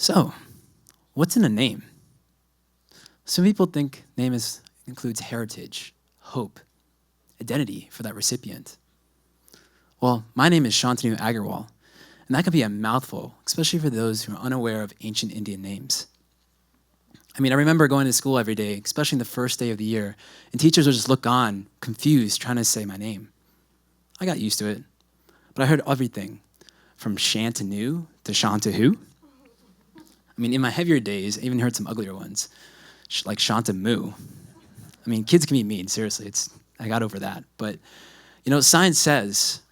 So, what's in a name? Some people think name includes heritage, hope, identity for that recipient. Well, my name is Shantenu Agarwal, and that can be a mouthful, especially for those who are unaware of ancient Indian names. I remember going to school every day, especially the first day of the year, and teachers would just look on, confused, trying to say my name. I got used to it, but I heard everything from Shantenu to Shantahu. In my heavier days, I even heard some uglier ones, like Shantamu. Kids can be mean, seriously, I got over that. But, science says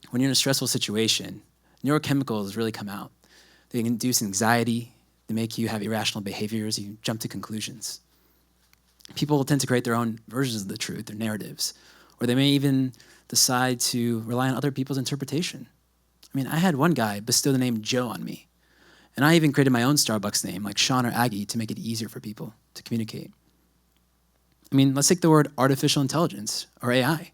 when you're in a stressful situation, neurochemicals really come out. They induce anxiety, they make you have irrational behaviors, you jump to conclusions. People tend to create their own versions of the truth, their narratives, or they may even decide to rely on other people's interpretation. I had one guy bestow the name Joe on me, and I even created my own Starbucks name, like Sean or Aggie, to make it easier for people to communicate. Let's take the word artificial intelligence, or AI.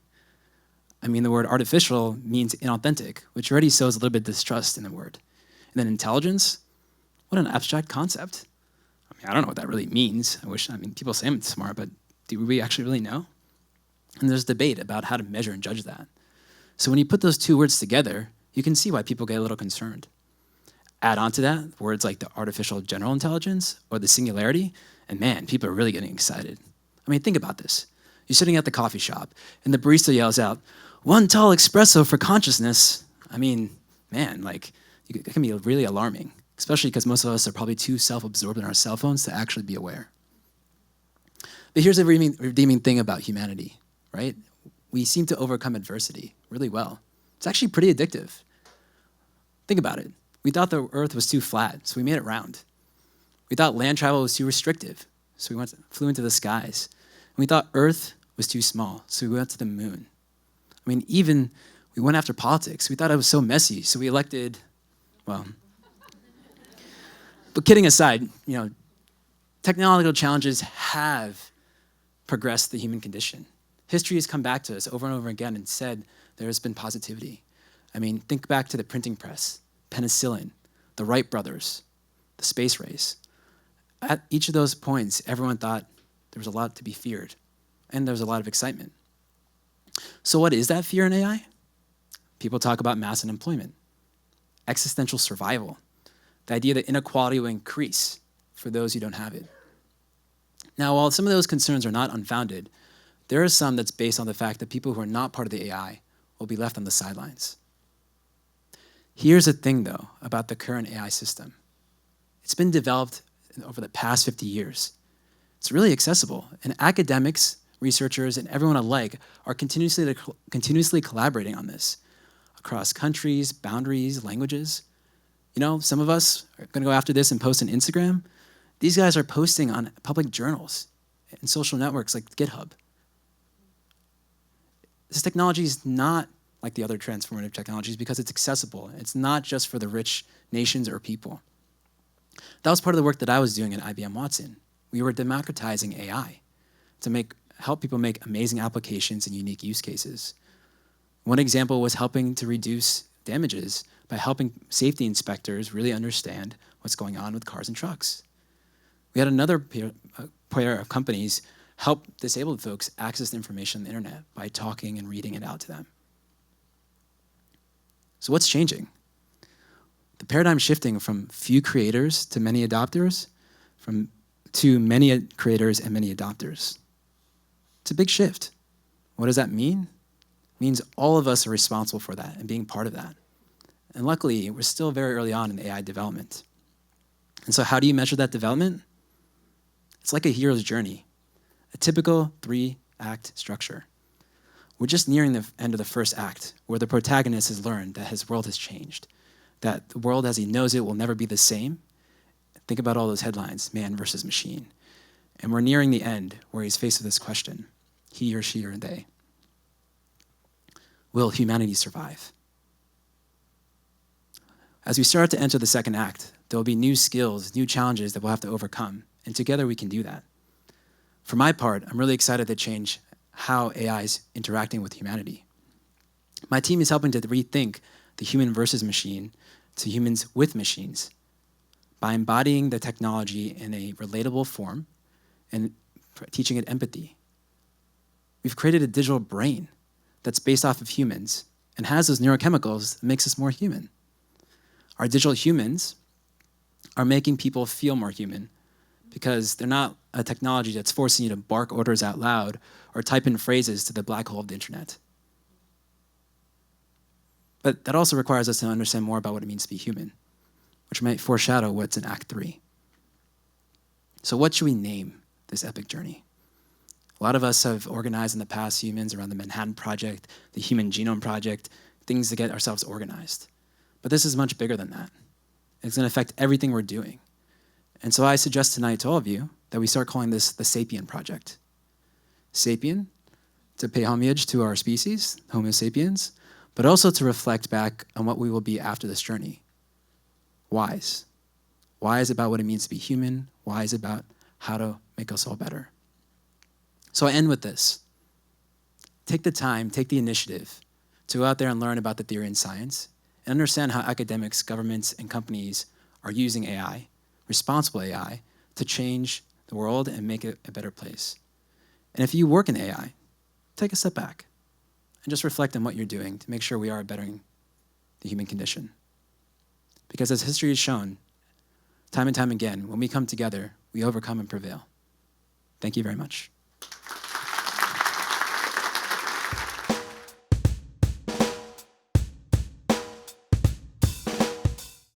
The word artificial means inauthentic, which already sows a little bit of distrust in the word. And then intelligence, what an abstract concept. I don't know what that really means. People say I'm smart, but do we actually really know? And there's debate about how to measure and judge that. So when you put those two words together, you can see why people get a little concerned. Add on to that words like the artificial general intelligence or the singularity, and man, people are really getting excited. Think about this. You're sitting at the coffee shop, and the barista yells out, "1 tall espresso for consciousness." It can be really alarming, especially because most of us are probably too self-absorbed in our cell phones to actually be aware. But here's a redeeming thing about humanity, right? We seem to overcome adversity really well. It's actually pretty addictive. Think about it. We thought the earth was too flat, so we made it round. We thought land travel was too restrictive, so we flew into the skies. And we thought Earth was too small, so we went to the moon. Even we went after politics. We thought it was so messy, so we elected, but kidding aside, technological challenges have progressed the human condition. History has come back to us over and over again and said there has been positivity. Think back to the printing press, penicillin, the Wright brothers, the space race. At each of those points, everyone thought there was a lot to be feared, and there was a lot of excitement. So what is that fear in AI? People talk about mass unemployment, existential survival, the idea that inequality will increase for those who don't have it. Now, while some of those concerns are not unfounded, there are some that's based on the fact that people who are not part of the AI will be left on the sidelines. Here's the thing, though, about the current AI system. It's been developed over the past 50 years. It's really accessible, and academics, researchers, and everyone alike are continuously collaborating on this across countries, boundaries, languages. Some of us are going to go after this and post on Instagram. These guys are posting on public journals and social networks like GitHub. This technology is not like the other transformative technologies because it's accessible. It's not just for the rich nations or people. That was part of the work that I was doing at IBM Watson. We were democratizing AI to help people make amazing applications and unique use cases. One example was helping to reduce damages by helping safety inspectors really understand what's going on with cars and trucks. We had another pair of companies help disabled folks access information on the internet by talking and reading it out to them. So what's changing? The paradigm shifting from few creators to many adopters, to many creators and many adopters. It's a big shift. What does that mean? It means all of us are responsible for that and being part of that. And luckily, we're still very early on in AI development. And so how do you measure that development? It's like a hero's journey, a typical 3-act structure. We're just nearing the end of the first act, where the protagonist has learned that his world has changed, that the world as he knows it will never be the same. Think about all those headlines, man versus machine. And we're nearing the end where he's faced with this question, he or she or they. Will humanity survive? As we start to enter the second act, there will be new skills, new challenges that we'll have to overcome, and together we can do that. For my part, I'm really excited to change how AI is interacting with humanity. My team is helping to rethink the human versus machine to humans with machines. by embodying the technology in a relatable form and teaching it empathy. We've created a digital brain that's based off of humans and has those neurochemicals that makes us more human. Our digital humans are making people feel more human because they're not a technology that's forcing you to bark orders out loud or type in phrases to the black hole of the internet. But that also requires us to understand more about what it means to be human, which might foreshadow what's in Act 3. So what should we name this epic journey? A lot of us have organized in the past humans around the Manhattan Project, the Human Genome Project, things to get ourselves organized. But this is much bigger than that. It's going to affect everything we're doing. And so I suggest tonight to all of you that we start calling this the Sapien Project. Sapien, to pay homage to our species, Homo sapiens, but also to reflect back on what we will be after this journey. Wise. Wise about what it means to be human. Wise about how to make us all better. So I end with this. Take the time, take the initiative to go out there and learn about the theory in science and understand how academics, governments, and companies are using AI, responsible AI, to change the world and make it a better place. And if you work in AI, take a step back and just reflect on what you're doing to make sure we are bettering the human condition. Because as history has shown, time and time again, when we come together, we overcome and prevail. Thank you very much.